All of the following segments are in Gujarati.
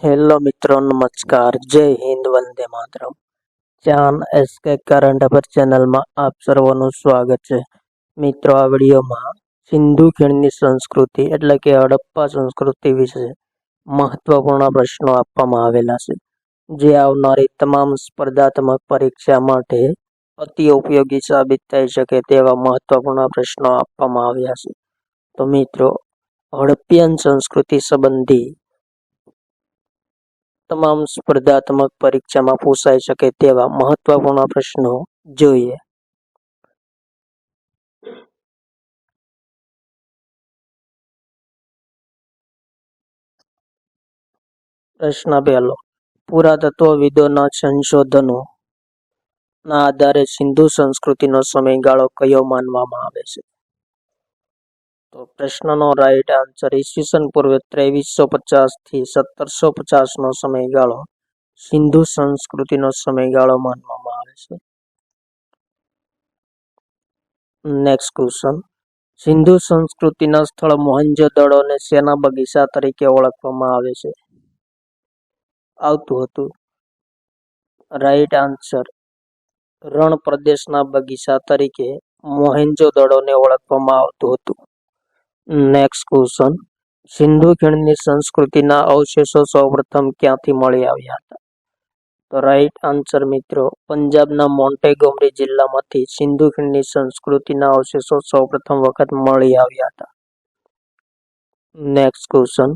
हेलो मित्रों, नमस्कार, जय हिंद, वंदे मातरम। ચાન એસકે કરંટ અફેર ચેનલમાં આપ સર્વનું સ્વાગત છે। મિત્રો, આ વિડીયોમાં સિંધુ ખીણની સંસ્કૃતિ એટલે કે હડપ્પા સંસ્કૃતિ વિશે મહત્વપૂર્ણ પ્રશ્નો આપવામાં આવેલા છે, જે આવનારી તમામ સ્પર્ધાત્મક પરીક્ષા માટે અતિ ઉપયોગી સાબિત થઈ શકે તેવા મહત્વપૂર્ણ પ્રશ્નો આપવામાં આવ્યા છે। તો મિત્રો, હડપ્પિયન સંસ્કૃતિ સંબંધી તમામ સ્પર્ધાત્મક પરીક્ષામાં પૂછાઈ શકે તેવા મહત્વપૂર્ણ પ્રશ્નો જોઈએ। પ્રશ્ન પહેલો, પુરાતત્વવિદોના સંશોધનો ના આધારે સિંધુ સંસ્કૃતિનો સમયગાળો કયો માનવામાં આવે છે? તો પ્રશ્નનો રાઈટ આન્સર ઈસવીસન પૂર્વે 2350 થી 1750 નો સમયગાળો સિંધુ સંસ્કૃતિનો સમયગાળો માનવામાં આવે છે। નેક્સ્ટ ક્વેશ્ચન, સિંધુ સંસ્કૃતિના સ્થળ મોહેંજો-દડોને શેના બગીચા તરીકે ઓળખવામાં આવે છે? આવતું હતું રાઈટ આન્સર રણ પ્રદેશના બગીચા તરીકે મોહેંજો-દડોને ઓળખવામાં આવતું હતું। નેક્સ્ટ ક્વેશ્ચન, સિંધુ ખીણની સંસ્કૃતિના અવશેષો સૌપ્રથમ ક્યાંથી મળી આવ્યા હતા? તો રાઈટ આન્સર મિત્રો, પંજાબના મોન્ટેગોમરી જિલ્લામાંથી સિંધુ ખીણની સંસ્કૃતિના અવશેષો સૌપ્રથમ વખત મળી આવ્યા હતા। નેક્સ્ટ ક્વેશ્ચન,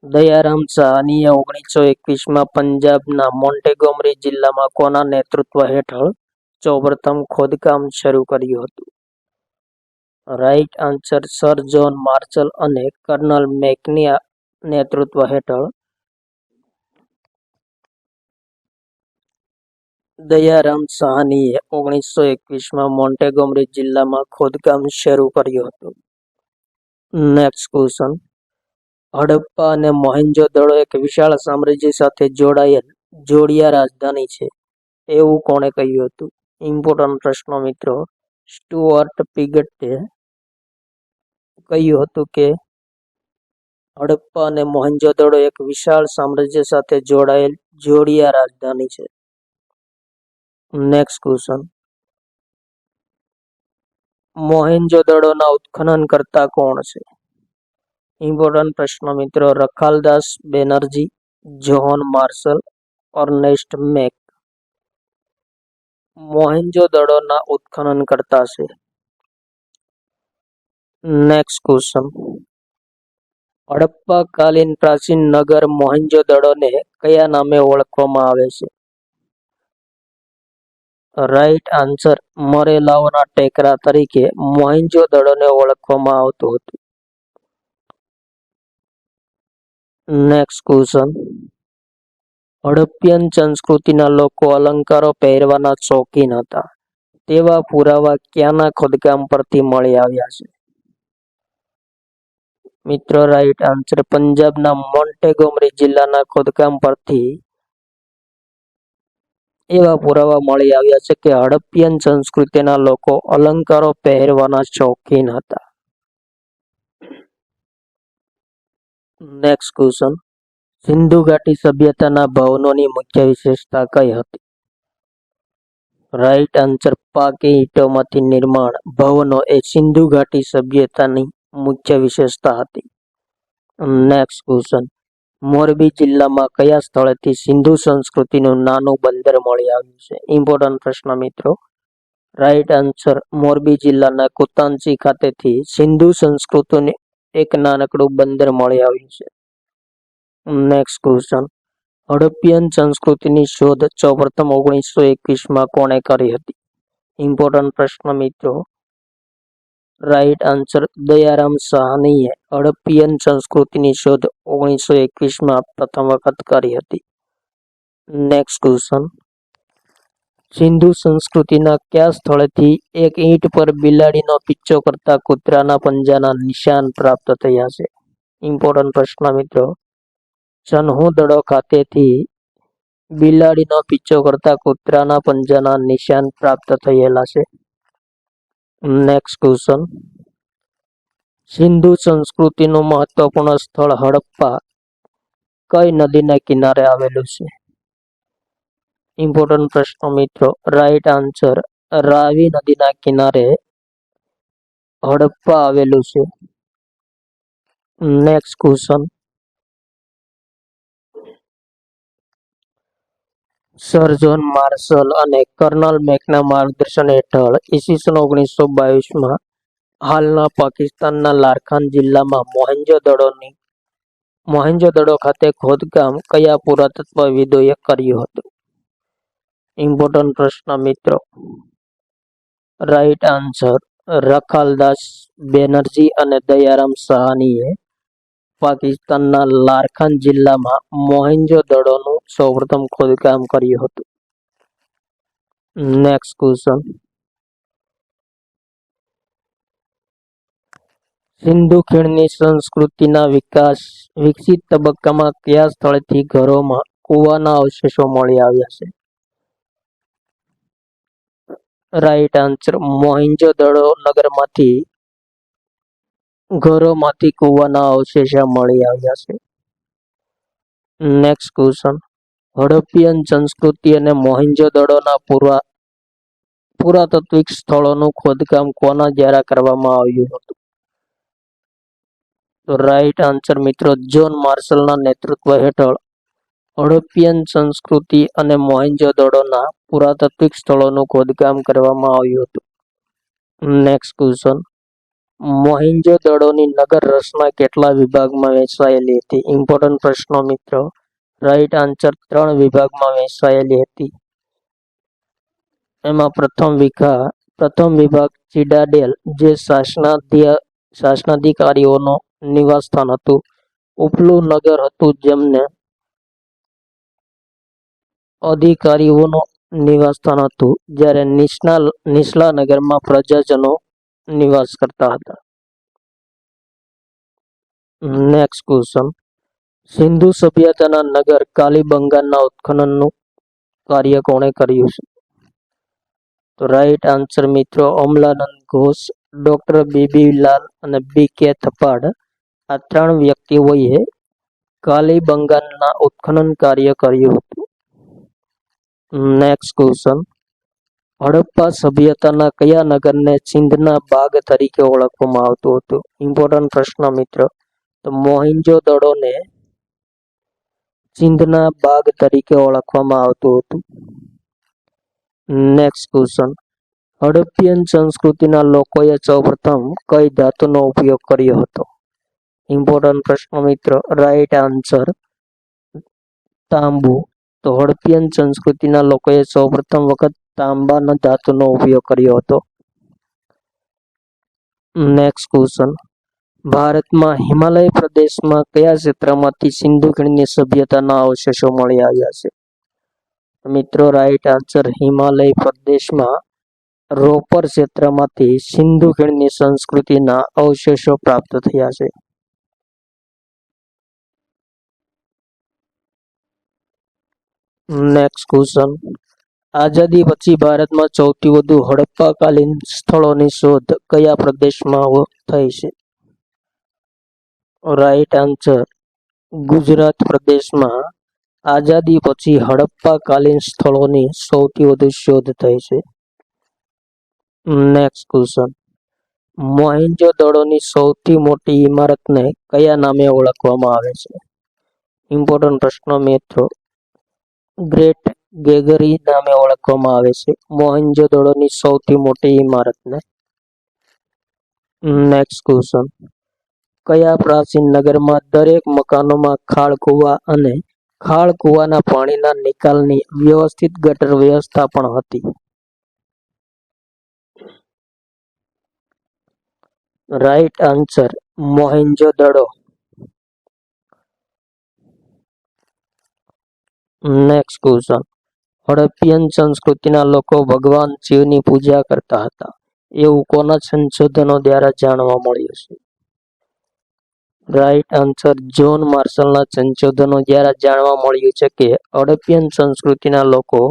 દયારામ સાહનીએ 1921માં પંજાબના મોન્ટેગોમરી જિલ્લામાં કોના નેતૃત્વ હેઠળ સૌપ્રથમ ખોદકામ શરૂ કર્યું હતું? Right answer sir John Marshall અને કર્નલ મેકની નેતૃત્વ હેઠળ દયારામ સાહનીએ 1921માં મોન્ટેગોમરી જિલ્લામાં ખોદકામ શરૂ કર્યું હતું। નેક્સ્ટ ક્વેશ્ચન, હડપ્પા અને મોહેંજો-દડો એક વિશાળ સામ્રાજ્ય સાથે જોડાયેલ જોડિયા રાજધાની છે એવું કોણે કહ્યું હતું? ઇમ્પોર્ટન્ટ પ્રશ્નો મિત્રો, સ્ટુઅર્ટ પિગોટે કહ્યું હતું કે હડપ્પા અને મોહેંજો-દડો એક વિશાળ સામ્રાજ્ય સાથે જોડાયેલ જોડિયા રાજધાની છે। નેક્સ્ટ ક્વેશ્ચન, મોહેંજો-દડોના ઉત્ખનનકર્તા કોણ છે? ઇમ્પોર્ટન્ટ પ્રશ્ન મિત્રો, Rakhaldas Banerjee, John Marshall, Ernest Mackay મોહેંજો-દડોના ઉત્ખનનકર્તા છે। નેક્સ્ટ ક્વેશ્ચન, હડપ્પા કાલીન પ્રાચીન નગર મોહેંજો-દડોને કયા નામે ઓળખવામાં આવે છે? રાઈટ આન્સર મરેલાઓના ટેકરા તરીકે મોહેંજો-દડોને ઓળખવામાં આવતું હતું। નેક્સ્ટ ક્વેશ્ચન, હડપ્પિયન સંસ્કૃતિના લોકો અલંકારો પહેરવાના શોખીન હતા તેવા પુરાવા ક્યાંના ખોદકામ પરથી મળી આવ્યા છે? મિત્રો રાઈટ આન્સર પંજાબના મોન્ટેગોમરી જિલ્લાના ખોદકામ પરથી એવા પુરાવા મળી આવ્યા છે કે હડપ્પિયન સંસ્કૃતિના લોકો અલંકારો પહેરવાના શોખીન હતા। નેક્સ્ટ ક્વેશ્ચન, સિંધુ ઘાટી સભ્યતાના ભવનોની મુખ્ય વિશેષતા કઈ હતી? રાઈટ આન્સર પાકી ઈંટોમાંથી નિર્માણ ભવનો એ સિંધુ ઘાટી સભ્યતાની મુખ્ય વિશેષતા હતી। નેક્સ્ટ ક્વેશ્ચન, મોરબી જિલ્લામાં કયા સ્થળેથી સિંધુ સંસ્કૃતિનું નાનું બંદર મળી આવ્યું છે? ઇમ્પોર્ટન્ટ પ્રશ્ન મિત્રો, રાઈટ આન્સર મોરબી જિલ્લાના કુતાંચી ખાતેથી સિંધુ સંસ્કૃતિનું એક નાનકડું બંદર મળી આવ્યું છે। નેક્સ્ટ ક્વેશ્ચન, હડપ્પિયન સંસ્કૃતિની શોધ સૌપ્રથમ 1921માં કોણે કરી હતી? ઇમ્પોર્ટન્ટ પ્રશ્ન મિત્રો, રાઈટ આન્સર દયારામ સાહનીએ હડપ્પિયન સંસ્કૃતિની શોધ 1921માં પ્રથમ વખત કરી હતી। નેક્સ્ટ ક્વેશ્ચન, સિંધુ સંસ્કૃતિના કયા સ્થળેથી એક ઈંટ પર બિલાડીનો પીછો કરતા કૂતરાના પંજાના નિશાન પ્રાપ્ત થયા છે? ઇમ્પોર્ટન્ટ પ્રશ્ન મિત્રો, સનહુદડો ખાતેથી બિલાડીનો પીછો કરતા કૂતરાના પંજાના નિશાન પ્રાપ્ત થયેલા છે। નેક્સ્ટ ક્વેશ્ચન, સિંધુ સંસ્કૃતિનું મહત્વપૂર્ણ સ્થળ હડપ્પા કઈ નદીના કિનારે આવેલું છે? ઇમ્પોર્ટન્ટ પ્રશ્ન મિત્રો. રાઈટ આન્સર રાવી નદીના કિનારે હડપ્પા આવેલું છે. Next question. Sir John Marshall અને કર્નલ મેકના માર્ગદર્શન હેઠળ ઈસવીસન 1922માં હાલના પાકિસ્તાનના લારખાન જિલ્લામાં મોહેંજો-દડો ખાતે ખોદકામ કયા પુરાતત્વવિદોએ કર્યું હતું? ઇમ્પોર્ટન્ટ પ્રશ્ન મિત્રો. રાઈટ આન્સર રખાલદાસ બેનર્જી અને દયારામ સાહનીએ પાકિસ્તાનના લારખાન જિલ્લામાં મોહેંજો-દડોનું સૌપ્રથમ ખોદકામ કર્યું હતું. Next question. સિંધુ ખીણની સંસ્કૃતિના વિકસિત તબક્કામાં કયા સ્થળેથી ઘરોમાં કૂવાના અવશેષો મળી આવ્યા છે? રાઈટ આન્સર મોહેંજો-દડો નગરમાંથી ઘરોમાંથી કૂવાના અવશેષો મળી આવ્યા છે. Next question. હડપ્પિયન સંસ્કૃતિ અને મોહેંજો-દડોના પુરાતાત્વિક સ્થળોનું ખોદકામ કોના દ્વારા કરવામાં આવ્યું હતું? તો રાઈટ આન્સર મિત્રો જ્હોન માર્શલના નેતૃત્વ હેઠળ હડપ્પિયન સંસ્કૃતિ અને મોહેંજો-દડોના પુરાતાત્વિક સ્થળોનું ખોદકામ કરવામાં આવ્યું હતું. Next question. મોહેંજો-દડોની નગર રચના કેટલા વિભાગમાં વહેંચાયેલી હતી? ઇમ્પોર્ટન્ટ પ્રશ્નો મિત્રો. રાઈટ આન્સર 3 વિભાગમાં વહેંચાયેલી હતી. એમાં પ્રથમ વિભાગ ચિડાડેલ, જે શાસનાધિકારીઓનું નિવાસસ્થાન હતું. ઉપલું નગર હતું, જેમને અધિકારીઓનું નિવાસસ્થાન હતું, જ્યારે નીચલા નગરમાં પ્રજાજનો નિવાસ કરતા હતા. Next question. સિંધુ સભ્યતાના નગર કાલીબંગાનના ઉત્ખનનનું કાર્ય કોણે કર્યું છે? તો રાઈટ આન્સર મિત્રો અમલાનંદ ઘોષ, ડોક્ટર બીબીલાલ અને બી.કે. થપાડ, આ 3 વ્યક્તિઓએ કાલીબંગાનના ઉત્ખનન કાર્ય કર્યું હતું. Next question. હડપ્પા સભ્યતાના કયા નગરને સિંધના બાગ તરીકે ઓળખવામાં આવતું હતું? ઇમ્પોર્ટન્ટ પ્રશ્ન મિત્રો. તો મોહેંજો-દડોને સિંધના બાગ તરીકે ઓળખવામાં આવતું હતું. Next question. હડપ્પિયન સંસ્કૃતિના લોકોએ સૌપ્રથમ કઈ ધાતુનો ઉપયોગ કર્યો હતો? ઇમ્પોર્ટન્ટ પ્રશ્ન મિત્રો. રાઈટ આન્સર તાંબુ. તો હડપ્પિયન સંસ્કૃતિના લોકોએ સૌપ્રથમ વખત તાંબાના ધાતુનો ઉપયોગ કર્યો હતો. Next question. ભારતમાં હિમાલય પ્રદેશમાં કયા ક્ષેત્રમાંથી સિંધુ ખીણની સભ્યતાના અવશેષો મળી આવ્યા છે? મિત્રો રાઈટ આન્સર હિમાલય પ્રદેશમાં રોપર ક્ષેત્રમાંથી સિંધુ ખીણની સંસ્કૃતિના અવશેષો પ્રાપ્ત થયા છે. Next question. આઝાદી પછી ભારતમાં સૌથી વધુ હડપ્પાકાલીન સ્થળોની શોધ કયા પ્રદેશમાં થઈ છે? રાઈટ આન્સર ગુજરાત પ્રદેશમાં આઝાદી પછી હડપ્પાકાલીન સ્થળોની સૌથી વધુ શોધ થઈ છે. Next question. મોહેંજો-દડોની સૌથી મોટી ઇમારતને કયા નામે ઓળખવામાં આવે છે? ઇમ્પોર્ટન્ટ પ્રશ્ન મિત્રો. ગ્રેટ ગેગરી નામે ઓળખવામાં આવે છે મોહેંજો-દડોની સૌથી મોટી ઇમારતને. Next question. કયા પ્રાચીન નગરમાં દરેક મકાનોમાં ખાળકૂવા અને ખાળકૂવાના પાણીના નિકાલની વ્યવસ્થિત ગટર વ્યવસ્થા પણ હતી? Right answer Mohenjo-daro. Next question. Harappan સંસ્કૃતિના લોકો ભગવાન શિવની પૂજા કરતા હતા એવું કોના સંશોધનો દ્વારા જાણવા મળ્યું છે? રાઈટ આન્સર જ્હોન માર્શલના સંશોધનો દ્વારા જાણવા મળ્યું છે કે હડપ્પિયન સંસ્કૃતિના લોકો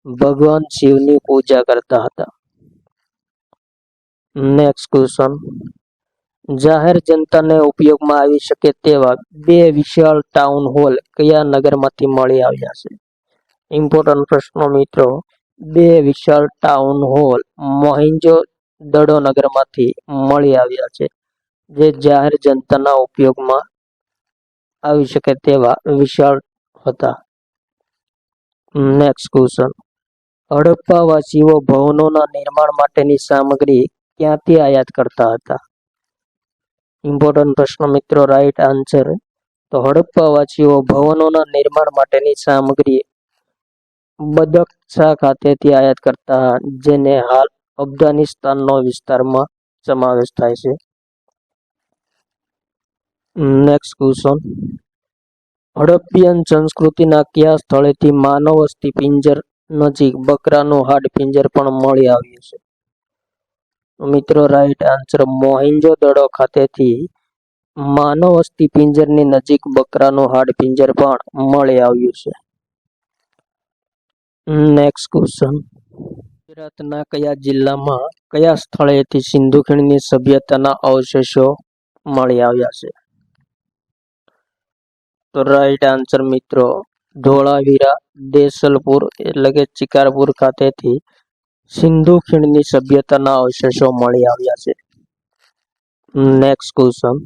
ભગવાન શિવની પૂજા કરતા હતા. Next question. જાહેર જનતાને ઉપયોગમાં આવી શકે તેવા 2 વિશાળ ટાઉન હોલ કયા નગરમાંથી મળી આવ્યા છે? ઇમ્પોર્ટન્ટ પ્રશ્નો મિત્રો, 2 વિશાળ ટાઉન હોલ મોહેંજો-દડો નગરમાંથી મળી આવ્યા છે, જે જાહેર જનતાના ઉપયોગમાં આવી શકે તેવા વિશાળ હતા. નેક્સ્ટ ક્વેશ્ચન, હડપ્પાવાસીઓ ભવનોના નિર્માણ માટેની સામગ્રી ક્યાંથી આયાત કરતા હતા? ઇમ્પોર્ટન્ટ પ્રશ્ન મિત્રો, રાઈટ આન્સર, તો હડપ્પાવાસીઓ ભવનોના નિર્માણ માટેની સામગ્રી બદખ્શા ખાતેથી આયાત કરતા, જેને હાલ અફઘાનિસ્તાનનો વિસ્તારમાં સમાવેશ થાય છે. નેક્સ્ટ ક્વેશ્ચન, હડપ્પિયન સંસ્કૃતિના કયા સ્થળેથી માનવ અસ્થિપિંજર નજીક બકરાનું હાડપિંજર પણ મળી આવ્યું છે? મિત્રો રાઈટ આન્સર, મોહેંજો-દડો ખાતેથી માનવ અસ્થિપિંજરની નજીક બકરાનું હાડપિંજર પણ મળી આવ્યું છે. નેક્સ્ટ ક્વેશ્ચન, ગુજરાતના કયા જિલ્લામાં કયા સ્થળેથી સિંધુ ખીણની સભ્યતાના અવશેષો મળી આવ્યા છે? તો રાઈટ આન્સર મિત્રો, ધોળાવીરા, દેસલપુર એટલે કે ચિકારપુર ખાતેથી સિંધુ ખીણની સભ્યતાના અવશેષો મળી આવ્યા છે. નેક્સ્ટ ક્વેશ્ચન,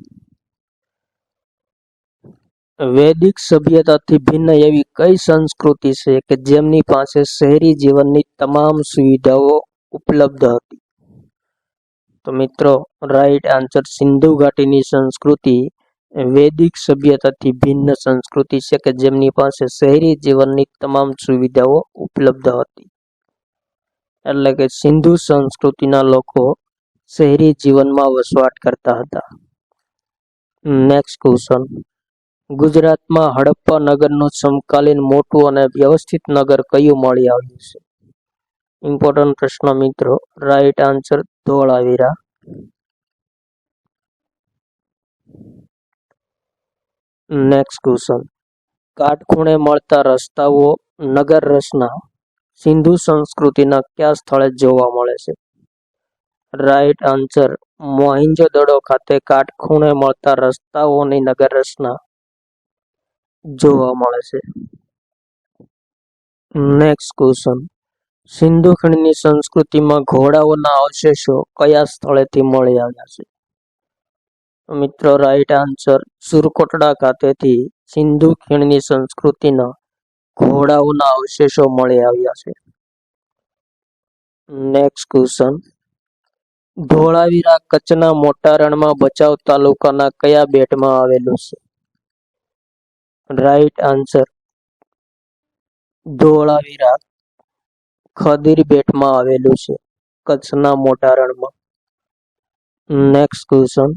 વૈદિક સભ્યતાથી ભિન્ન એવી કઈ સંસ્કૃતિ છે કે જેમની પાસે શહેરી જીવનની તમામ સુવિધાઓ ઉપલબ્ધ હતી? તો મિત્રો રાઈટ આન્સર, સિંધુ ઘાટીની સંસ્કૃતિ વૈદિક સભ્યતાથી ભિન્ન સંસ્કૃતિ છે કે જેમની પાસે શહેરી જીવનની તમામ સુવિધાઓ ઉપલબ્ધ હતી. એટલે કે સિંધુ સંસ્કૃતિના લોકો શહેરી જીવનમાં વસવાટ કરતા હતા. નેક્સ્ટ ક્વેશ્ચન, ગુજરાતમાં હડપ્પા નગરનું સમકાલીન મોટું અને વ્યવસ્થિત નગર કયું મળી આવ્યું છે? ઇમ્પોર્ટન્ટ પ્રશ્ન મિત્રો, right answer, Dholavira. Next question, કાટખૂણે મળતા રસ્તાઓ નગર રચના સિંધુ સંસ્કૃતિના કયા સ્થળે જોવા મળે છે? રાઈટ આન્સર, મોહેંજો-દડો ખાતે કાટખૂણે મળતા રસ્તાઓની નગર રચના જોવા મળે છે. નેક્સ્ટ ક્વેશ્ચન, સિંધુ ખીણની સંસ્કૃતિમાં ઘોડાઓના અવશેષો કયા સ્થળેથી મળી આવ્યા છે? મિત્રો રાઈટ આન્સર, સુરકોટડા ખાતેથી સિંધુ ખીણની સંસ્કૃતિના ઘોડાઓના અવશેષો મળી આવ્યા છે. નેક્સ્ટ ક્વેશ્ચન, ધોળાવીરા કચ્છના મોટા રણમાં ભચાઉ તાલુકાના કયા બેટમાં આવેલું છે? રાઈટ આન્સર, ધોળાવીરા ખદીર બેટમાં આવેલું છે, કચ્છના મોટા રણમાં. નેક્સ્ટ ક્વેશ્ચન,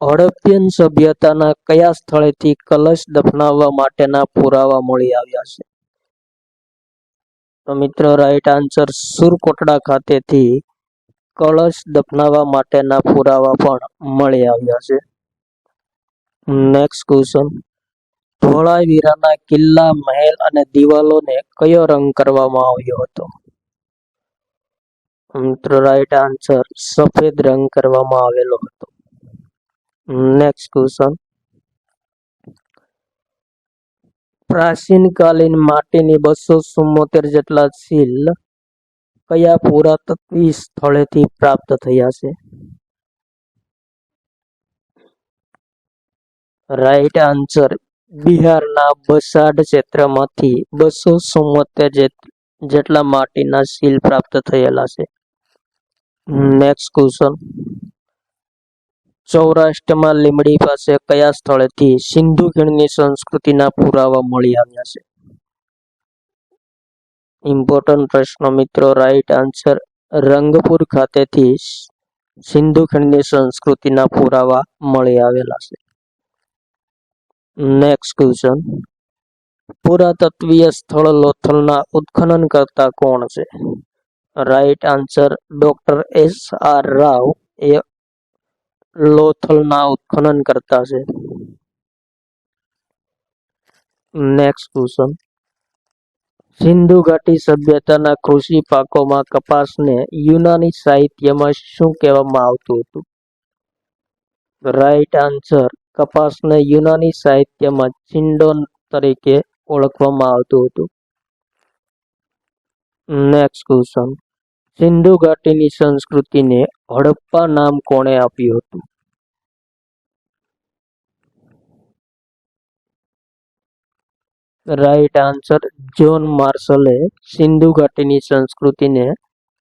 હડપ્પિયન સભ્યતાના કયા સ્થળેથી કલશ દફનાવવા માટેના પુરાવા મળી આવ્યા છે? તો મિત્રો રાઈટ આન્સર, સુરકોટડા ખાતેથી કળશ દફનાવવા માટેના પુરાવા પણ મળી આવ્યા છે. નેક્સ્ટ ક્વેશ્ચન, ધોળાવીરાના કિલ્લા, મહેલ અને દિવાલોને કયો રંગ કરવામાં આવ્યો હતો? મિત્રો રાઈટ આન્સર, સફેદ રંગ કરવામાં આવેલો હતો. નેક્સ્ટ ક્વેશ્ચન, પ્રાચીન કાલીન માટીની 274 જેટલા શિલ કયા પુરાતત્વીય સ્થળેથી પ્રાપ્ત થયા છે? રાઈટ આન્સર, બિહારના બસાડ ક્ષેત્રમાંથી 274 જેટલા માટીના શિલ પ્રાપ્ત થયેલા છે. નેક્સ્ટ ક્વેશ્ચન, સૌરાષ્ટ્રમાં લીંબડી પાસે કયા સ્થળેથી સિંધુ ખીણની સંસ્કૃતિના પુરાવા મળી આવ્યા છે? ઇમ્પોર્ટન્ટ પ્રશ્ન મિત્રો, રાઈટ આન્સર, રંગપુર ખાતેથી સિંધુ ખીણની સંસ્કૃતિના પુરાવા મળી આવેલા છે. નેક્સ્ટ ક્વેશ્ચન, પુરાતત્વીય સ્થળ લોથલના ઉત્ખનન કરતા કોણ છે? Right answer, doctor S.R. Rao એ લોથલના ઉત્ખનન કરતા છે. નેક્સ્ટ ક્વેશ્ચન, સિંધુ ઘાટી સભ્યતાના કૃષિ પાકોમાં કપાસને યુનાની સાહિત્યમાં શું કહેવામાં આવતું હતું? રાઈટ આન્સર, કપાસને યુનાની સાહિત્યમાં ચિંડોન તરીકે ઓળખવામાં આવતું હતું. નેક્સ્ટ ક્વેશ્ચન, સિંધુ ઘાટીની સંસ્કૃતિને હડપ્પા નામ કોણે આપ્યું હતું? રાઈટ આન્સર, જ્હોન માર્શલે સિંધુ ઘાટીની સંસ્કૃતિને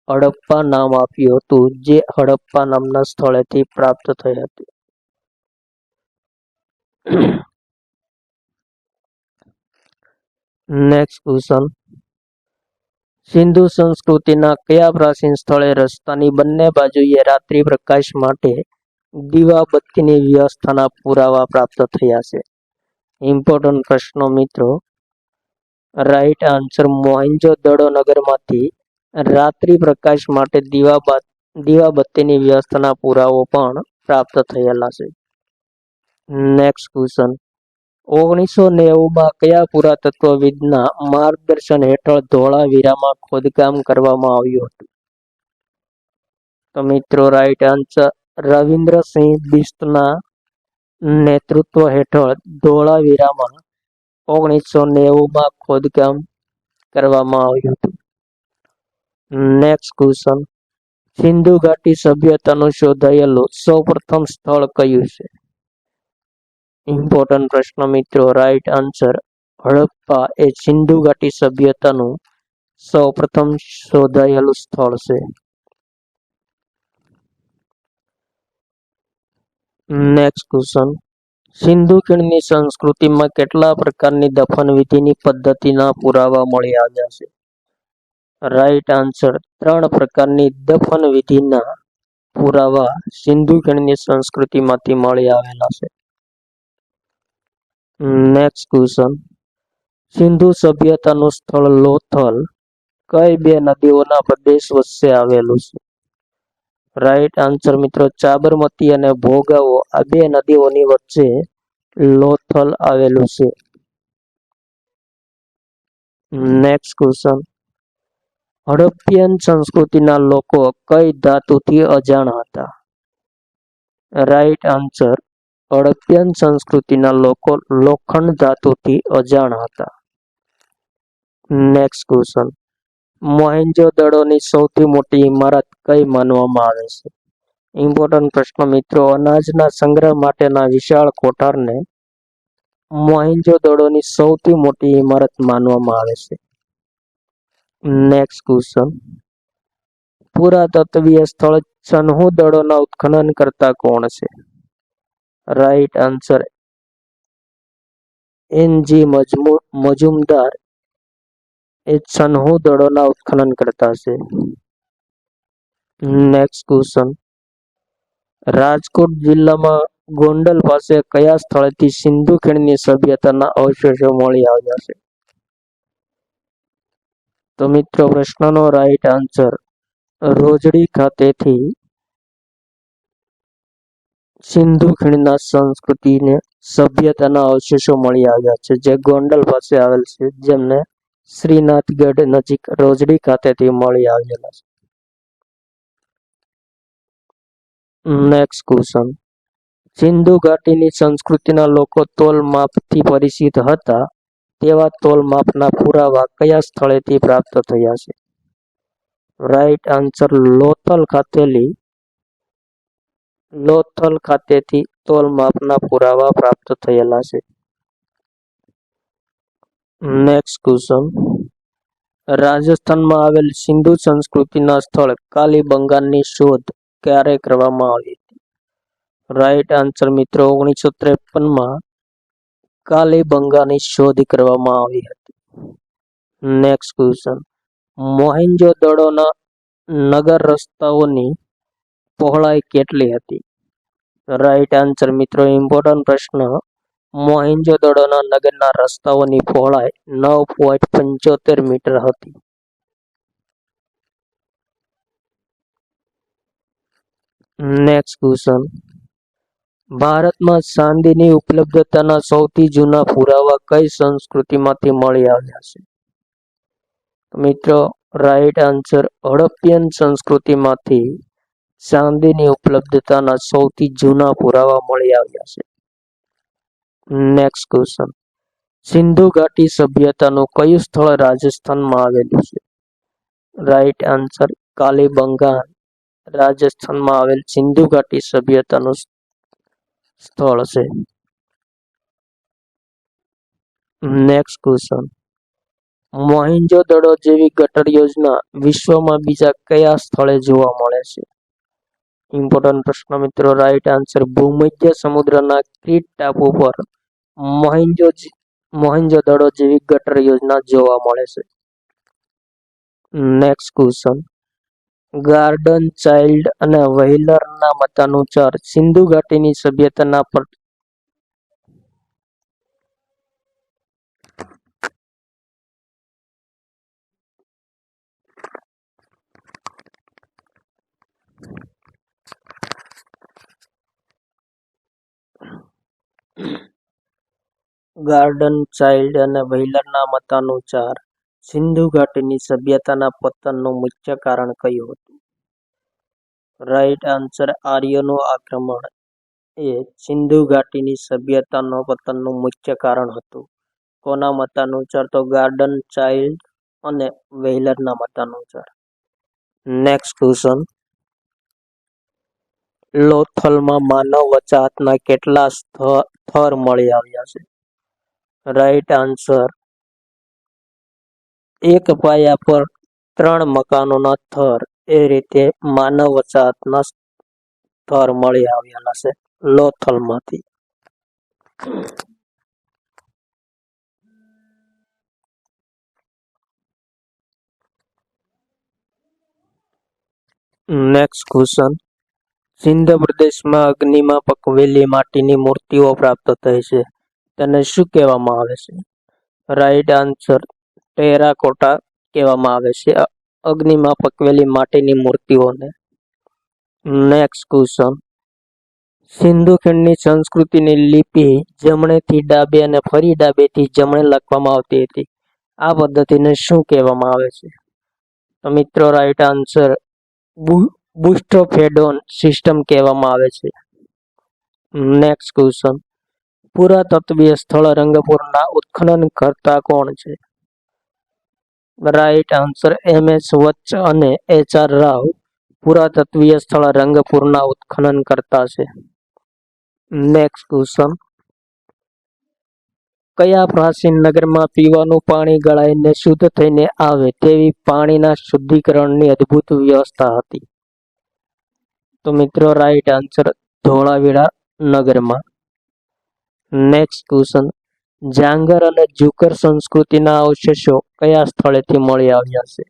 હડપ્પા નામ આપ્યું હતું, જે હડપ્પા નામના સ્થળેથી પ્રાપ્ત થઈ હતી. નેક્સ્ટ ક્વેશ્ચન, સિંધુ સંસ્કૃતિના કયા પ્રાચીન સ્થળે રસ્તાની બંને બાજુએ રાત્રિ પ્રકાશ માટે દીવાબત્તીની વ્યવસ્થાના પુરાવા પ્રાપ્ત થયા છે? ઇમ્પોર્ટન્ટ પ્રશ્નો મિત્રો. રાઈટ આન્સર, મોહેન્જો-દડો નગરમાંથી રાત્રિ પ્રકાશ માટે દીવાબત્તીની વ્યવસ્થાના પુરાવો પણ પ્રાપ્ત થયેલા છે. નેક્સ્ટ ક્વેશ્ચન, 1990માં કયા પુરાતત્વવિદના માર્ગદર્શન હેઠળ ધોળાવીરામાં ખોદકામ કરવામાં આવ્યું હતું? તો મિત્રો રાઈટ આન્સર, રવિન્દ્રસિંહ બિસ્તના નેતૃત્વ હેઠળ ધોળાવીરામાં 1990માં ખોદકામ કરવામાં આવ્યું હતું. નેક્સ્ટ ક્વેશ્ચન, સિંધુ ઘાટી સભ્યતાનું શોધાયેલું સૌપ્રથમ સ્થળ કયું છે? ઇમ્પોર્ટન્ટ પ્રશ્ન મિત્રો. રાઈટ આન્સર, હડપ્પા એ સિંધુ ઘાટી સભ્યતાનું સૌપ્રથમ શોધાયેલું સ્થળ છે. નેક્સ્ટ ક્વેશ્ચન, સિંધુ ખીણની સંસ્કૃતિમાં કેટલા પ્રકારની દફનવિધિની પદ્ધતિના પુરાવા મળી આવ્યા છે? રાઈટ આન્સર, 3 પ્રકારની દફનવિધિના પુરાવા સિંધુ ખીણની સંસ્કૃતિમાંથી મળી આવેલા છે. નેક્સ્ટ ક્વેશ્ચન, સિંધુ સભ્યતાનું સ્થળ લોથલ કઈ 2 નદીઓના પ્રદેશ વચ્ચે આવેલું છે? રાઈટ આન્સર મિત્રો, સાબરમતી અને ભોગાવો આ 2 નદીઓની વચ્ચે લોથલ આવેલું છે. નેક્સ્ટ ક્વેશ્ચન, હડપ્પિયન સંસ્કૃતિના લોકો કઈ ધાતુથી અજાણ હતા? રાઈટ આન્સર, હડપ્પિયન સંસ્કૃતિના લોકો લોખંડ ધાતુથી અજાણ હતા. નેક્સ્ટ ક્વેશ્ચન, મોહેન્જો-દડોની સૌથી મોટી ઇમારત કઈ માનવામાં આવે છે? ઇમ્પોર્ટન્ટ પ્રશ્ન મિત્રો. અનાજના સંગ્રહ માટેના વિશાળ કોઠારને મોહેન્જો-દડોની સૌથી મોટી ઇમારત માનવામાં આવે છે. નેક્સ્ટ ક્વેશ્ચન, પુરાતત્વીય સ્થળ સન્હુ-દડોના ઉત્ખનન કરતા કોણ છે? Right answer, N G. મજુમદાર એ સન્હુ-દડોના ઉત્ખનન કરતા છે. નેક્સ્ટ ક્વેશ્ચન, રાજકોટ જિલ્લામાં ગોંડલ પાસે કયા સ્થળેથી સિંધુ ખીણની સભ્યતાના અવશેષો મળી આવ્યા છે? તો મિત્રો પ્રશ્નનો રાઈટ આન્સર, રોજડી ખાતેથી સિંધુ ખીણના સંસ્કૃતિને સભ્યતાના અવશેષો મળી આવ્યા છે, જે ગોંડલ પાસે આવેલ છે, જેમને શ્રીનાથગઢ નજીક રોજડી ખાતેથી મળી આવેલા છે. નેક્સ્ટ ક્વેશ્ચન, સિંધુ ઘાટીની સંસ્કૃતિના લોકો તોલ માપથી પરિચિત હતા તેવા તોલ માપના પુરાવા કયા સ્થળેથી પ્રાપ્ત થયા છે? રાઈટ આન્સર, લોથલ ખાતેથી તોલ માપના પુરાવા પ્રાપ્ત થયેલા છે. નેક્સ્ટ ક્વેશ્ચન, રાજસ્થાનમાં આવેલ સિંધુ સંસ્કૃતિના સ્થળ કાલીબંગાનની શોધ ક્યારે કરવામાં આવી હતી? રાઈટ આન્સર મિત્રો, 1953માં કાલીબંગાની શોધ કરવામાં આવી હતી. નેક્સ્ટ ક્વેશ્ચન, મોહેન્જો-દડોના નગર રસ્તાઓની પહોળાઈ કેટલી હતી? રાઈટ આન્સર મિત્રો, ઇમ્પોર્ટન્ટ પ્રશ્ન. મોહેન્જો-દડોના નગરના રસ્તાઓની પહોળાઈ 9.75 મીટર હતી. નેક્સ્ટ ક્વેશ્ચન, ભારતમાં ચાંદીની ઉપલબ્ધતાના સૌથી જૂના પુરાવા કઈ સંસ્કૃતિમાંથી મળી આવ્યા છે? મિત્રો રાઈટ આન્સર, હડપ્પિયન સંસ્કૃતિમાંથી ચાંદીની ઉપલબ્ધતાના સૌથી જૂના પુરાવા મળી આવ્યા છે. નેક્સ્ટ ક્વેશ્ચન, સિંધુ ઘાટી સભ્યતાનું કયું સ્થળ રાજસ્થાનમાં આવેલું છે? રાઈટ આન્સર કાલીબંગાન રાજસ્થાનમાં આવેલ સિંધુ ઘાટી સભ્યતાનું સ્થળ છે. નેક્સ્ટ ક્વેશ્ચન, મોહેંજો-દડો જેવી ગટર યોજના વિશ્વમાં બીજા કયા સ્થળે જોવા મળે છે? ઇમ્પોર્ટન્ટ પ્રશ્ન મિત્રો. રાઈટ આન્સર ભૂમધ્ય સમુદ્રના ક્રીટ ટાપુ પર મોહેંજો-દડો જેવી ગટર યોજના જોવા મળે છે. નેક્સ્ટ ક્વેશ્ચન, ગાર્ડન ચાઇલ્ડ અને વ્હેલરના મતાનુસાર સિંધુ ઘાટીની સભ્યતાના ગાર્ડન ચાઇલ્ડ અને વ્હેલરના મતાનુસાર સિંધુ ઘાટીની સભ્યતાના પતનનું મુખ્ય કારણ કયું હતું? રાઈટ આન્સર આર્યોનું આક્રમણ એ સિંધુ ઘાટીની સભ્યતાનો પતનનું મુખ્ય કારણ હતું. કોના મતાનુસાર? તો ગાર્ડન ચાઇલ્ડ અને વ્હેલરના મતાનુસાર. નેક્સ્ટ ક્વેશ્ચન, લોથલમાં માનવ વસાહતના કેટલા થર મળી આવ્યા છે? રાઈટ આન્સર એક પાયા પર 3 મકાનોના થર, એ રીતે માનવ વસાહતના થર મળી આવેલા છે લોથલમાંથી. નેક્સ્ટ ક્વેશ્ચન, સિંધ પ્રદેશમાં અગ્નિમાં પકવેલી માટીની મૂર્તિઓ પ્રાપ્ત થઈ છે, તેને શું કહેવામાં આવે છે? રાઈટ આન્સર ટેરાકોટા કહેવામાં આવે છે અગ્નિમાં પકવેલી માટીની મૂર્તિઓને. નેક્સ્ટ ક્વેશ્ચન, સિંધુ ખીણની સંસ્કૃતિની લિપિ જમણેથી ડાબે અને ફરી ડાબેથી જમણે લખવામાં આવતી હતી. આ પદ્ધતિને શું કહેવામાં આવે છે? તો મિત્રો રાઈટ આન્સર બુસ્ટફેડોન સિસ્ટમ કહેવામાં આવે છે. નેક્સ્ટ ક્વેશ્ચન, પુરાતત્વીય સ્થળ રંગપુરના ઉત્ખનન કરતા કોણ છે? રાઈટ આન્સર MS વચ્ચ અને HR રાવ પુરાતત્વીય સ્થળ રંગપુરના ઉત્ખનન કરતા છે. નેક્સ્ટ ક્વેશ્ચન, કયા પ્રાચીન નગરમાં પીવાનું પાણી ગળાઈને શુદ્ધ થઈને આવે તેવી પાણીના શુદ્ધિકરણની અદ્ભુત વ્યવસ્થા હતી? તો મિત્રો રાઈટ આન્સર ધોળાવીરા નગરમાં. નેક્સ્ટ ક્વેશ્ચન, જાંગર અને ઝુકર સંસ્કૃતિના અવશેષો કયા સ્થળેથી મળી આવ્યા છે?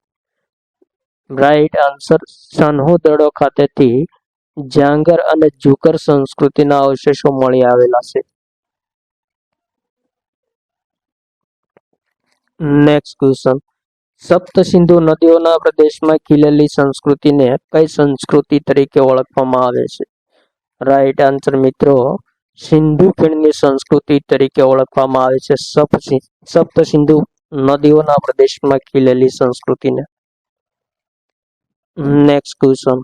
રાઈટ આન્સર સનહુ-દડો ખાતેથી જાંગર અને ઝુકર સંસ્કૃતિના અવશેષો મળી આવેલા છે. નેક્સ્ટ ક્વેશ્ચન, સપ્તસિંધુ નદીઓના પ્રદેશમાં ખીલેલી સંસ્કૃતિને કઈ સંસ્કૃતિ તરીકે ઓળખવામાં આવે છે? રાઈટ આન્સર મિત્રો સિંધુ ખીણની સંસ્કૃતિ તરીકે ઓળખવામાં આવે છે સપ્તસિંધુ નદીઓના પ્રદેશમાં ખીલેલી સંસ્કૃતિને. નેક્સ્ટ ક્વેશ્ચન,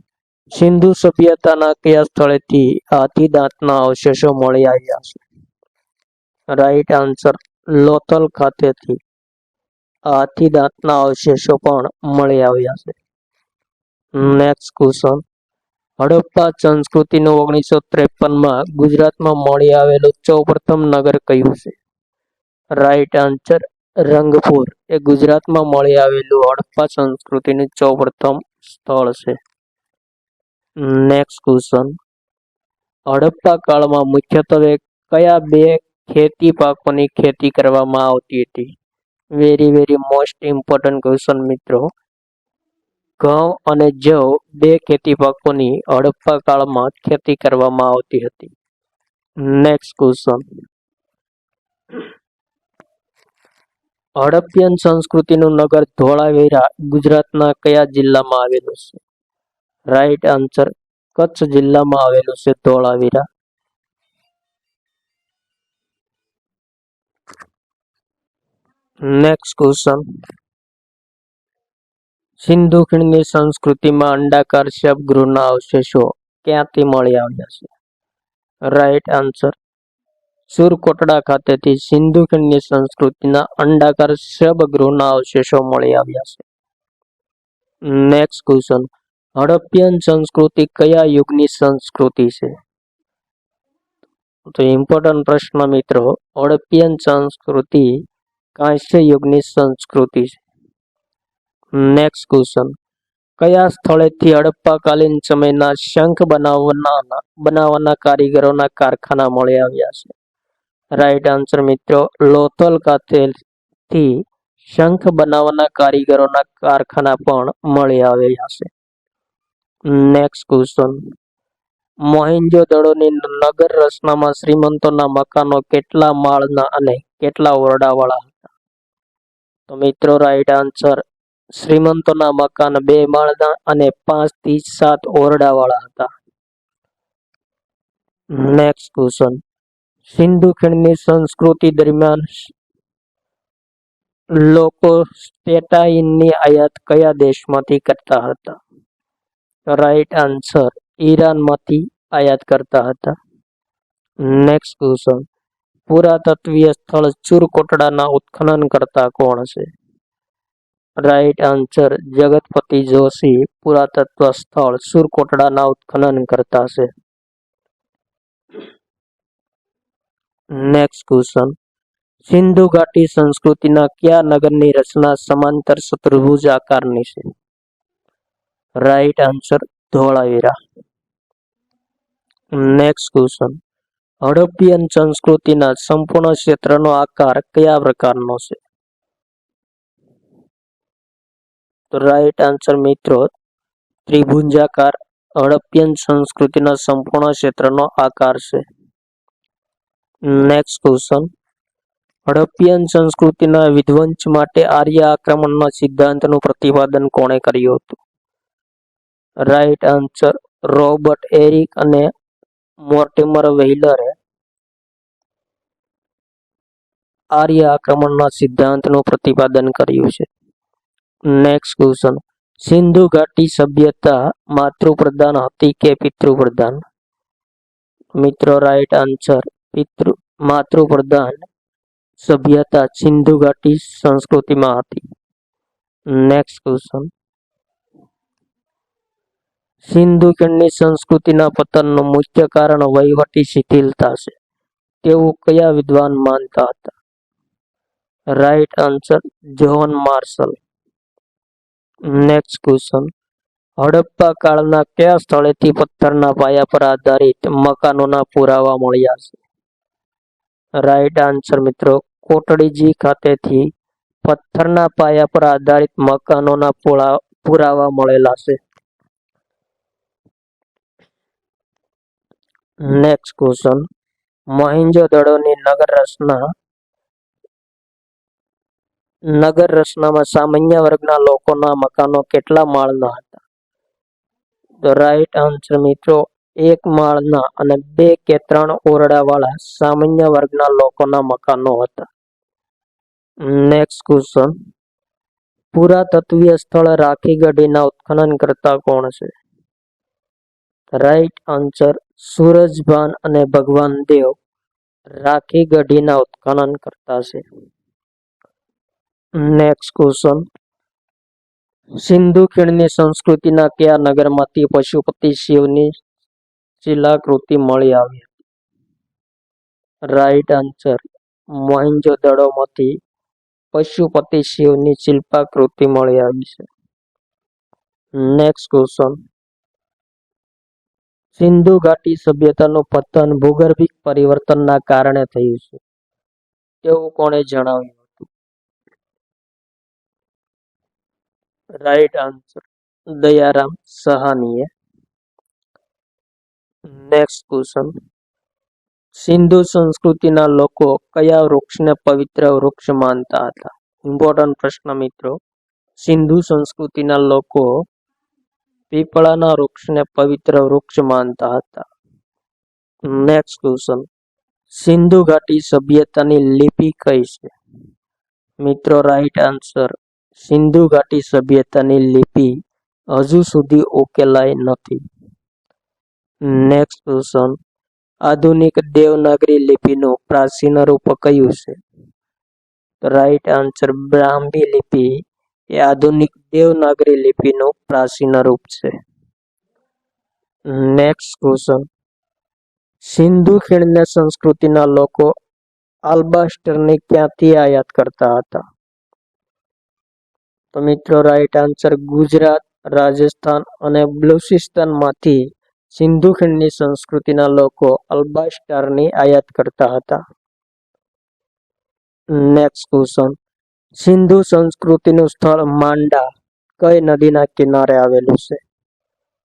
સિંધુ સભ્યતાના કયા સ્થળેથી હાથીદાંતના અવશેષો મળી આવ્યા છે? રાઈટ આન્સર લોથલ ખાતેથી હાથીદાંતના અવશેષો પણ મળી આવ્યા છે. નેક્સ્ટ ક્વેશ્ચન, હડપ્પા સંસ્કૃતિનું 1953માં ગુજરાતમાં મળી આવેલું સૌપ્રથમ નગર કયું છે? રાઈટ આન્સર રંગપુર એ ગુજરાતમાં મળી આવેલું હડપ્પા સંસ્કૃતિનું સૌપ્રથમ સ્થળ છે. નેક્સ્ટ ક્વેશ્ચન, હડપ્પા કાળમાં મુખ્યત્વે કયા 2 ખેતી પાકોની ખેતી કરવામાં આવતી હતી? વેરી મોસ્ટ ઇમ્પોર્ટન્ટ ક્વેશ્ચન મિત્રો. ઘઉં અને જવ 2 ખેતી પાકોની હડપ્પા કાળમાં ખેતી કરવામાં આવતી હતી. નેક્સ્ટ ક્વેશ્ચન, હડપ્પિયન સંસ્કૃતિનું નગર ધોળાવીરા ગુજરાતના કયા જિલ્લામાં આવેલું છે? રાઈટ આન્સર કચ્છ જિલ્લામાં આવેલું છે ધોળાવીરા. નેક્સ્ટ ક્વેશ્ચન, સિંધુ ખીણની સંસ્કૃતિમાં અંડાકાર શબગૃહના અવશેષો ક્યાંથી મળી આવ્યા છે? રાઈટ આન્સર સુરકોટડા ખાતેથી સિંધુ ખીણની સંસ્કૃતિના અંડાકાર શબગૃહના અવશેષો મળી આવ્યા છે. નેક્સ્ટ ક્વેશ્ચન, હડપ્પિયન સંસ્કૃતિ કયા યુગની સંસ્કૃતિ છે? તો ઇમ્પોર્ટન્ટ પ્રશ્ન મિત્રો, હડપ્પિયન સંસ્કૃતિ કાંસ્ય યુગની સંસ્કૃતિ છે. નેક્સ્ટ ક્વેશ્ચન, કયા સ્થળેથી હડપ્પાકાલીન સમયના શંખ બનાવવાના કારીગરોના કારખાના મળી આવ્યા છે? રાઈટ આન્સર મિત્રો, લોથલ ખાતેથી શંખ બનાવવાના કારીગરોના કારખાના પણ મળી આવ્યા છે. નેક્સ્ટ ક્વેશ્ચન, મોહેંજો-દડોની નગર રચનામાં શ્રીમંતોના મકાનો કેટલા માળના અને કેટલા ઓરડાવાળા હતા? તો મિત્રો રાઈટ આન્સર, શ્રીમંતોના મકાન 2 માળના અને 5 થી 7 ઓરડાવાળા હતા. નેક્સ્ટ ક્વેશ્ચન, સિંધુ ખીણની સંસ્કૃતિ દરમિયાન લોકો સ્ટેટાઇનની આયાત કયા દેશમાંથી કરતા હતા? રાઈટ આન્સર, ઈરાનમાંથી આયાત કરતા હતા. નેક્સ્ટ ક્વેશ્ચન, પુરાતત્વીય સ્થળ ચુરકોટડાના ઉત્ખનન કરતા કોણ છે? રાઈટ આન્સર, જગતપતિ જોશી પુરાતત્વ સ્થળ સુરકોટડાના ઉત્ખનન કરતા છે. નેક્સ્ટ ક્વેશ્ચન, સિંધુ ઘાટી સંસ્કૃતિના કયા નગરની રચના સમાંતર ચતુર્ભુજ આકારની છે? Right answer, Dholavira. Next question, Harappan સંસ્કૃતિના સંપૂર્ણ ક્ષેત્રનો આકાર કયા પ્રકારનો છે? તો રાઈટ આન્સર મિત્રો, ત્રિભુજાકાર હડપ્પિયન સંસ્કૃતિના સંપૂર્ણ ક્ષેત્રનો આકાર છે. નેક્સ્ટ ક્વેશ્ચન, હડપ્પિયન સંસ્કૃતિના વિધ્વંસ માટે આર્ય આક્રમણના સિદ્ધાંતનું પ્રતિપાદન કોણે કર્યું હતું? રાઈટ આન્સર, રોબર્ટ એરિક અને મોર્ટિમર વ્હીલરે આર્ય આક્રમણના સિદ્ધાંતનું પ્રતિપાદન કર્યું છે. નેક્સ્ટ ક્વેશ્ચન, સિંધુ ઘાટી સભ્યતા માતૃપ્રધાન હતી કે પિતૃપ્રધાન? મિત્રો રાઈટ આન્સર, માતૃપ્રધાન સભ્યતા સિંધુ ઘાટી સંસ્કૃતિમાં હતી. નેક્સ્ટ ક્વેશ્ચન, સિંધુ ખીણની સંસ્કૃતિના પતનનું મુખ્ય કારણ વહીવટી શિથિલતા છે તેવું કયા વિદ્વાન માનતા હતા? Right answer, John Marshall. Next question, Harappa કાળના કયા સ્થળેથી પથ્થરના પાયા પર આધારિત મકાનોના પુરાવા મળ્યા છે? રાઈટ આન્સર મિત્રો, કોટડીજી ખાતેથી પથ્થરના પાયા પર આધારિત મકાનોના પુરાવા મળેલા છે. નેક્સ્ટ ક્વેશ્ચન, મોહેંજો-દડોની નગર રચનામાં સામાન્ય વર્ગના લોકોના મકાનો કેટલા માળના હતા? તો રાઈટ આન્સર મિત્રો, 1 માળના અને 2 કે 3 ઓરડાવાળા સામાન્ય વર્ગના લોકોના મકાનો હતા. નેક્સ્ટ ક્વેશ્ચન, પુરાતત્વીય સ્થળ રાખીગઢીના ઉત્ખનન કરતા કોણ છે? રાઈટ આન્સર, સૂરજભાન અને ભગવાન દેવ રાખીગઢીના ઉત્ખનન કરતા છે. નેક્સ્ટ ક્વેશ્ચન, સિંધુ ખીણની સંસ્કૃતિના કયા નગરમાંથી પશુપતિ શિવની શિલાકૃતિ મળી આવી હતી? રાઈટ આન્સર, મોહેંજો-દડોમાંથી પશુપતિ શિવની શિલ્પાકૃતિ મળી આવી છે. નેક્સ્ટ ક્વેશ્ચન, સિંધુ ઘાટી સભ્યતાનું પતન ભૂગર્ભિક પરિવર્તનના કારણે થયું છે તેવું કોણે જણાવ્યું હતું? રાઈટ આન્સર, દયારામ સહાનીએ. નેક્સ્ટ ક્વેશ્ચન, સિંધુ સંસ્કૃતિના લોકો કયા વૃક્ષને પવિત્ર વૃક્ષ માનતા હતા? ઇમ્પોર્ટન્ટ પ્રશ્ન મિત્રો, સિંધુ સંસ્કૃતિના લોકો પીપળાના વૃક્ષને પવિત્ર વૃક્ષ માનતા હતા. નેક્સ્ટ ક્વેશ્ચન, સિંધુ ઘાટી સભ્યતાની લિપિ કઈ છે? મિત્રો રાઈટ આન્સર, સિંધુ ઘાટી સભ્યતાની લિપિ હજુ સુધી ઉકેલાઈ નથી? નેક્સ્ટ ક્વેશ્ચન, આધુનિક દેવનાગરી લિપિનું પ્રાચીન રૂપ કયું છે? રાઈટ આન્સર બ્રાહ્મી લિપિ એ આધુનિક દેવનાગરી લિપિનું પ્રાચીન રૂપ છે. નેક્સ્ટ ક્વેશ્ચન, સિંધુ ખીણની સંસ્કૃતિના લોકો આલ્બાસ્ટરની ક્યાંથી આયાત કરતા હતા? તો મિત્રો રાઈટ આન્સર ગુજરાત, રાજસ્થાન અને બલુચિસ્તાનમાંથી સિંધુ ખીણની સંસ્કૃતિના લોકો આલ્બાસ્ટરની આયાત કરતા હતા. નેક્સ્ટ ક્વેશ્ચન, સિંધુ સંસ્કૃતિનું સ્થળ માંડા કઈ નદીના કિનારે આવેલું છે?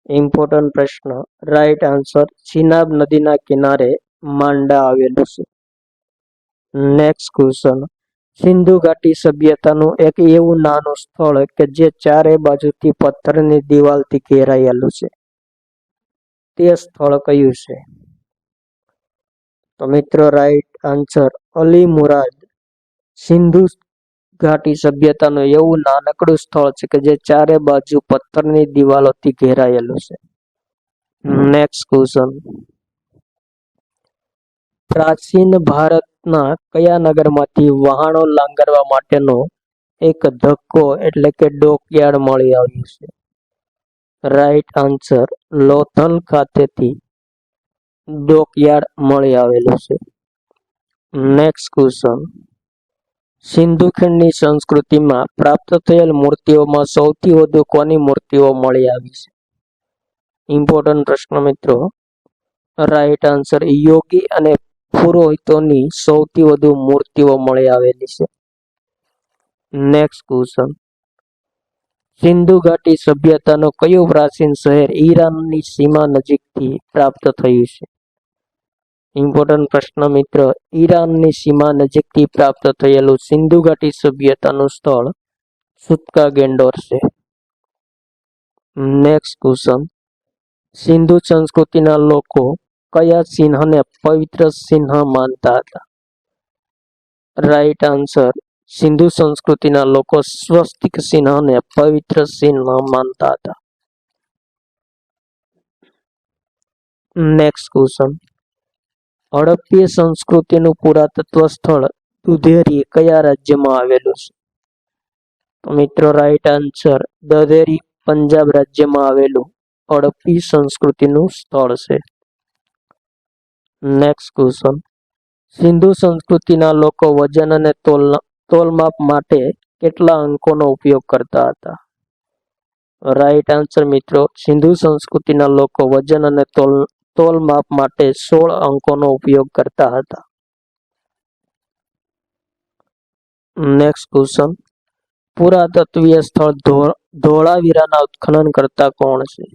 ઇમ્પોર્ટન્ટ પ્રશ્ન. રાઈટ આન્સર ચિનાબ નદીના કિનારે માંડા આવેલું છે. નેક્સ્ટ ક્વેશ્ચન, સિંધુ ઘાટી સભ્યતાનું એક એવું નાનું સ્થળ કે જે ચારે બાજુથી પથ્થરની દિવાલથી ઘેરાયેલું છે, તે સ્થળ કયું છે? તો મિત્રો રાઈટ આન્સર અલી મુરાદ. સિંધુ ઘાટી સભ્યતાનું એવું નાનકડું સ્થળ છે કે જે ચારે બાજુ પથ્થરની દિવાલોથી ઘેરાયેલું છે. નેક્સ્ટ ક્વેશ્ચન, પ્રાચીન ભારતના કયા નગરમાંથી વહાણો લાંગરવા માટેનો એક ધક્કો એટલે કે ડોકયાર્ડ મળી આવ્યું છે? રાઈટ આન્સર લોથલ ખાતેથી ડોકયાર્ડ મળી આવેલું છે. નેક્સ્ટ ક્વેશ્ચન, સિંધુ ખીણની સંસ્કૃતિમાં પ્રાપ્ત થયેલ મૂર્તિઓમાં સૌથી વધુ કોની મૂર્તિઓ મળી આવી છે? ઇમ્પોર્ટન્ટ પ્રશ્ન મિત્રો. રાઈટ આન્સર યોગી અને પુરોહિતોની સૌથી વધુ મૂર્તિઓ મળી આવેલી છે. નેક્સ્ટ ક્વેશ્ચન, સિંધુ ઘાટી સભ્યતાનું કયું પ્રાચીન શહેર ઈરાનની સીમા નજીકથી પ્રાપ્ત થયું છે? ઇમ્પોર્ટન્ટ પ્રશ્ન મિત્ર. ઈરાનની સીમા નજીકથી પ્રાપ્ત થયેલું સિંધુ ઘાટી સભ્યતાનું સ્થળ સુત્કા ગેન્ડોર છે. નેક્સ્ટ ક્વેશ્ચન, સિંધુ સંસ્કૃતિના લોકો કયા ચિહ્નને પવિત્ર ચિહ્ન માનતા હતા? રાઈટ આન્સર સિંધુ સંસ્કૃતિના લોકો સ્વસ્તિક ચિહ્નને પવિત્ર ચિહ્ન માનતા હતા. નેક્સ્ટ ક્વેશ્ચન, હડપ્પીય સંસ્કૃતિનું પુરાતત્વ સ્થળ દુધેરી કયા રાજ્યમાં આવેલું છે? તો મિત્રો રાઈટ આન્સર દધેરી પંજાબ રાજ્યમાં આવેલું હડપ્પી સંસ્કૃતિનું સ્થળ છે. નેક્સ્ટ ક્વેશ્ચન, સિંધુ સંસ્કૃતિના લોકો વજન અને તોલમાપ માટે કેટલા અંકોનો ઉપયોગ કરતા હતા? રાઈટ આન્સર મિત્રો સિંધુ સંસ્કૃતિના લોકો વજન અને તોલમાપ માટે 16 અંકોનો ઉપયોગ કરતા હતા. નેક્સ્ટ ક્વેશ્ચન, પુરાતત્વીય સ્થળ ધોળાવીરાના ઉત્ખનન કરતા કોણ છે?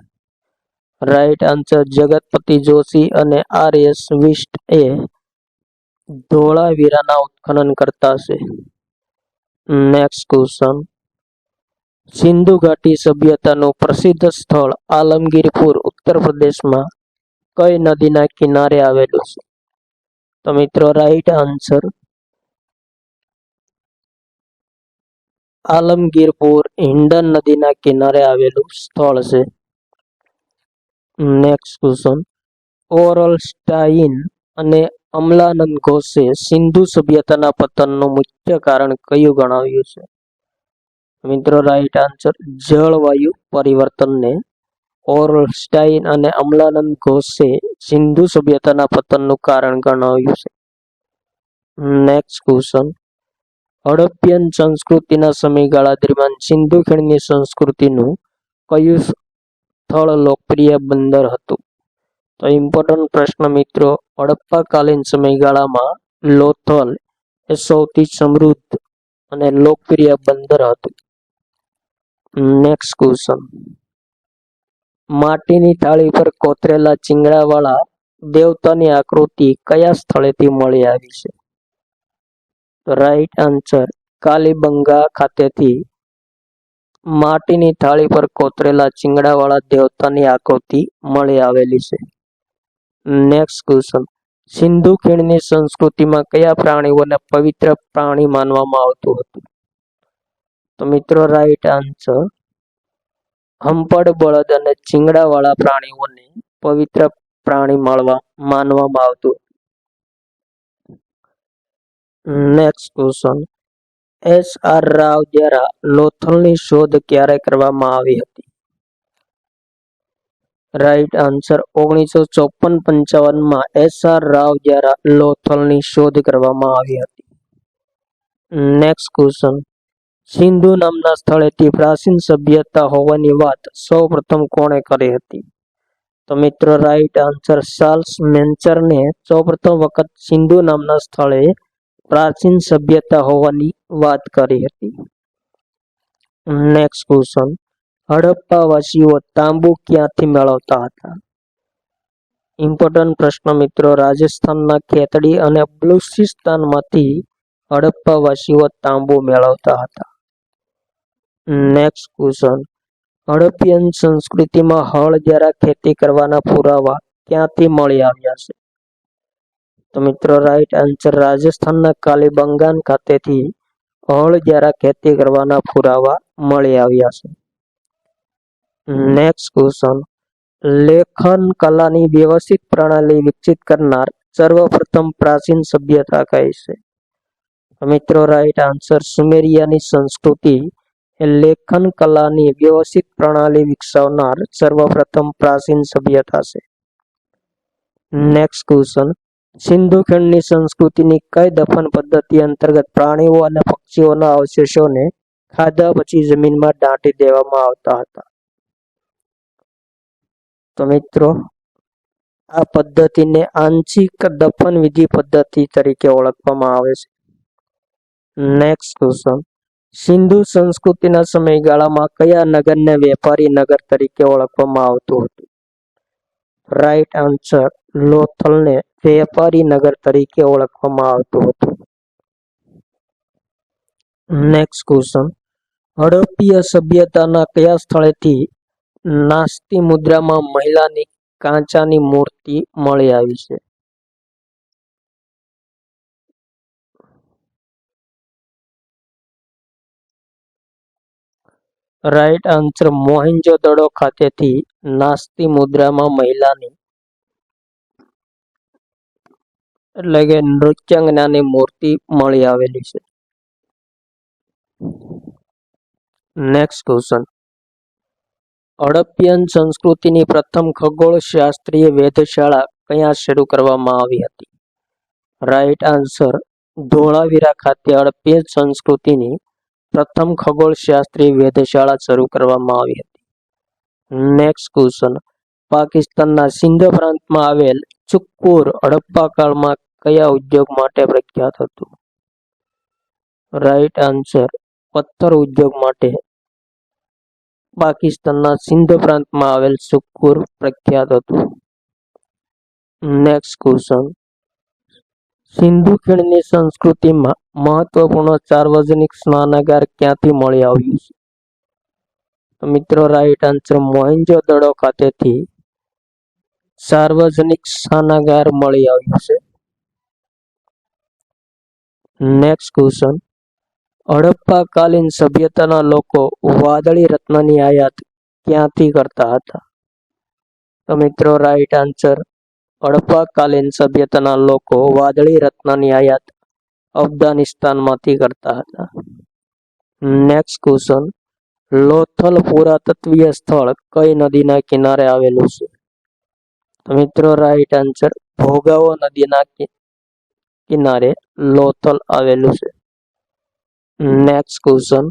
રાઈટ આન્સર જગતપતિ જોશી અને આર.એસ. વિસ્ટ એ ધોળાવીરાના ઉત્ખનન કરતા છે. નેક્સ્ટ ક્વેશ્ચન, સિંધુ ઘાટી સભ્યતાનું પ્રસિદ્ધ સ્થળ આલમગીરપુર ઉત્તર પ્રદેશમાં કઈ નદીના કિનારે આવેલું છે? તો મિત્રો રાઈટ આન્સર આલમગીરપુર હિંડન નદીના કિનારે આવેલું સ્થળ છે. નેક્સ્ટ ક્વેશ્ચન, ઓરલસ્ટાઇન અને અમલાનંદ ઘોષે સિંધુ સભ્યતાના પતનનું મુખ્ય કારણ કયું ગણાવ્યું છે? મિત્રો રાઈટ આન્સર જળવાયુ પરિવર્તનને ઓરલસ્ટાઇન અને અમલાનંદ ઘોષે સિંધુ સભ્યતાના પતનનું કારણ ગણાવ્યું છે. નેક્સ્ટ ક્વેશ્ચન, હડપ્પિયન સંસ્કૃતિના સમયગાળા દરમિયાન સિંધુ ખીણની સંસ્કૃતિનું કયું સ્થળ લોકપ્રિય બંદર હતું? તો ઇમ્પોર્ટન્ટ પ્રશ્ન મિત્રો. હડપ્પાકાલીન સમયગાળામાં લોથલ એ સૌથી સમૃદ્ધ અને લોકપ્રિય બંદર હતું. નેક્સ્ટ ક્વેશ્ચન, માટીની થાળી પર કોતરેલા ચીંગડાવાળા દેવતાની આકૃતિ કયા સ્થળેથી મળી આવી છે? રાઈટ આન્સર કાલીબંગા ખાતેથી માટીની થાળી પર કોતરેલા ચીંગડાવાળા દેવતાની આકૃતિ મળી આવેલી છે. નેક્સ્ટ ક્વેશ્ચન, સિંધુ ખીણની સંસ્કૃતિમાં કયા પ્રાણીઓને પવિત્ર પ્રાણી માનવામાં આવતું હતું? તો મિત્રો રાઈટ આન્સર હંપડ બળદ અને ચીંગડાવાળા પ્રાણીઓને પવિત્ર પ્રાણી માનવામાં આવતું. Next question, S.R. રાવ દ્વારા લોથલની શોધ ક્યારે કરવામાં આવી હતી? Right answer 1954-55 S.R. રાવ દ્વારા લોથલની શોધ કરવામાં આવી હતી. નેક્સ્ટ ક્વેશ્ચન, સિંધુ નામના સ્થળેથી પ્રાચીન સભ્યતા હોવાની વાત સૌપ્રથમ કોણે કરી હતી? તો મિત્રો રાઈટ આન્સર ચાર્લ્સ મેન્ચરને સૌપ્રથમ વખત સિંધુ નામના સ્થળે પ્રાચીન સભ્યતા હોવાની વાત કરી હતી. નેક્સ્ટ ક્વેશ્ચન, હડપ્પાવાસીઓ તાંબુ ક્યાંથી મેળવતા હતા? ઇમ્પોર્ટન્ટ પ્રશ્ન મિત્રો, રાજસ્થાનના ખેતડી અને બલુચિસ્તાનમાંથી હડપ્પાવાસીઓ તાંબુ મેળવતા હતા. નેક્સ્ટ ક્વેશ્ચન, હડપ્પિયન સંસ્કૃતિમાં હળ દ્વારા ખેતી કરવાના પુરાવા ક્યાંથી મળી આવ્યા છે? તો મિત્રો રાઈટ આન્સર રાજસ્થાનના કાલીબંગાન ખાતેથી હળ દ્વારા ખેતી કરવાના પુરાવા મળી આવ્યા છે. નેક્સ્ટ ક્વેશ્ચન, લેખન કલાની વ્યવસ્થિત પ્રણાલી વિકસિત કરનાર સર્વપ્રથમ પ્રાચીન સભ્યતા કઈ છે? મિત્રો રાઈટ આન્સર સુમેરિયાની સંસ્કૃતિ એ લેખન કલાની વ્યવસ્થિત પ્રણાલી વિકસાવનાર સર્વપ્રથમ પ્રાચીન સભ્યતા છે. નેક્સ્ટ ક્વેશ્ચન, સિંધુ ખીણની સંસ્કૃતિની કઈ દફન પદ્ધતિ અંતર્ગત પ્રાણીઓ અને પક્ષીઓના અવશેષોને ખાધા પછી જમીનમાં દાટી દેવામાં આવતા હતા? તો મિત્રો આ પદ્ધતિને આંશિક દફન વિધિ પદ્ધતિ તરીકે ઓળખવામાં આવે છે. નેક્સ્ટ ક્વેશ્ચન, સિંધુ સંસ્કૃતિના સમયગાળામાં કયા નગરને વેપારી નગર તરીકે ઓળખવામાં આવતું હતું? રાઈટ આન્સર લોથલને વેપારી નગર તરીકે ઓળખવામાં આવતું હતું. નેક્સ્ટ ક્વેશ્ચન, હડપ્પીય સભ્યતાના કયા સ્થળેથી નાસ્તી મુદ્રામાં મહિલાની કાંચાની મૂર્તિ મળી આવી છે? રાઈટ આન્સર મોહેન્જો-દડો ખાતેથી નાસ્તી મુદ્રામાં મહિલાની એટલે કે નૃત્યાંગનાની મૂર્તિ મળી આવેલી છે. નેક્સ્ટ ક્વેશ્ચન, હડપ્પિયન સંસ્કૃતિની પ્રથમ ખગોળશાસ્ત્રીય વેધશાળા ક્યાં શરૂ કરવામાં આવી હતી? રાઈટ આન્સર ધોળાવીરા ખાતે હડપ્પિયન સંસ્કૃતિની પ્રથમ ખગોળશાસ્ત્રીય વેધશાળા શરૂ કરવામાં આવી હતી. નેક્સ્ટ ક્વેશ્ચન, પાકિસ્તાનના સિંધ પ્રાંતમાં આવેલ ચુક્કુર હડપ્પા કાળમાં કયા ઉદ્યોગ માટે પ્રખ્યાત હતું? રાઈટ આન્સર પથ્થર ઉદ્યોગ માટે પાકિસ્તાનના સિંધ પ્રાંતમાં આવેલ ચુક્કુર પ્રખ્યાત હતું. નેક્સ્ટ ક્વેશ્ચન, સિંધુ ખીણની સંસ્કૃતિમાં મહત્વપૂર્ણ સાર્વજનિક સ્નાનાગાર ક્યાંથી મળી આવ્યું છે? તો મિત્રો રાઈટ આન્સર મોહેન્જો-દડો ખાતેથી સાર્વજનિક સ્નાનાગાર મળી આવ્યું છે. નેક્સ્ટ ક્વેશ્ચન, હડપ્પા કાલીન સભ્યતાના લોકો વાદળી રત્નની આયાત ક્યાંથી કરતા હતા? તો મિત્રો રાઈટ આન્સર હડપ્પા કાલીન સભ્યતાના લોકો વાદળી રત્નની આયાત અફઘાનિસ્તાનમાંથી કરતા હતા. નેક્સ્ટ ક્વેશ્ચન, લોથલ પુરાતત્વીય સ્થળ કઈ નદીના કિનારે આવેલું છે? તો મિત્રો રાઈટ આન્સર ભોગાવો નદીના કિનારે લોથલ આવેલું છે. નેક્સ્ટ ક્વેશ્ચન,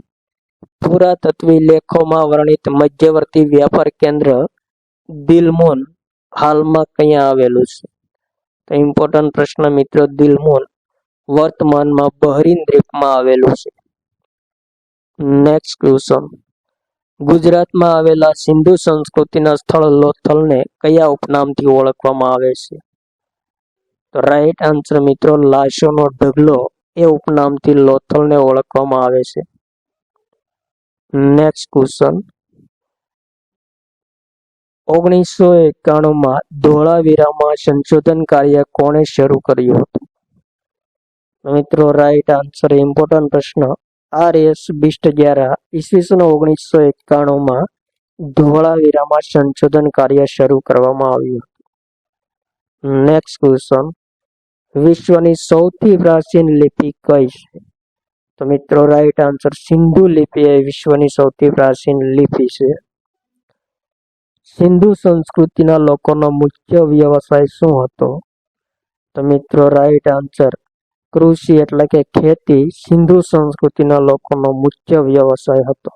પુરાતત્વીય લેખોમાં વર્ણિત મધ્યવર્તી વ્યાપાર કેન્દ્ર દિલમોન હાલમાં ક્યાં આવેલું છે? તો ઇમ્પોર્ટન્ટ પ્રશ્ન મિત્રો, દિલમોન વર્તમાનમાં બહરીન દ્વીપમાં આવેલું છે. નેક્સ્ટ ક્વેશ્ચન, ગુજરાતમાં આવેલા સિંધુ સંસ્કૃતિના સ્થળ લોથલને કયા ઉપનામથી ઓળખવામાં આવે છે? તો રાઈટ આન્સર મિત્રો લાશોનો ઢગલો એ ઉપનામથી લોથલને ઓળખવામાં આવે છે. નેક્સ્ટ ક્વેશ્ચન, 1991માં ધોળાવીરામાં સંશોધન કાર્ય કોણે શરૂ કર્યું હતું? મિત્રો રાઈટ આન્સર ઇમ્પોર્ટન્ટ પ્રશ્ન, RS બિસ્ટ દ્વારા ઈસવીસન 1991માં ધોળાવીરામાં સંશોધન કાર્ય શરૂ કરવામાં આવ્યું. નેક્સ્ટ ક્વેશ્ચન, વિશ્વની સૌથી પ્રાચીન લિપિ કઈ છે? તો મિત્રો રાઈટ આન્સર સિંધુ લિપિ એ વિશ્વની સૌથી પ્રાચીન લિપિ છે. સિંધુ સંસ્કૃતિના લોકોનો મુખ્ય વ્યવસાય શું હતો? તો મિત્રો રાઈટ આન્સર કૃષિ એટલે કે ખેતી સિંધુ સંસ્કૃતિના લોકોનો મુખ્ય વ્યવસાય હતો.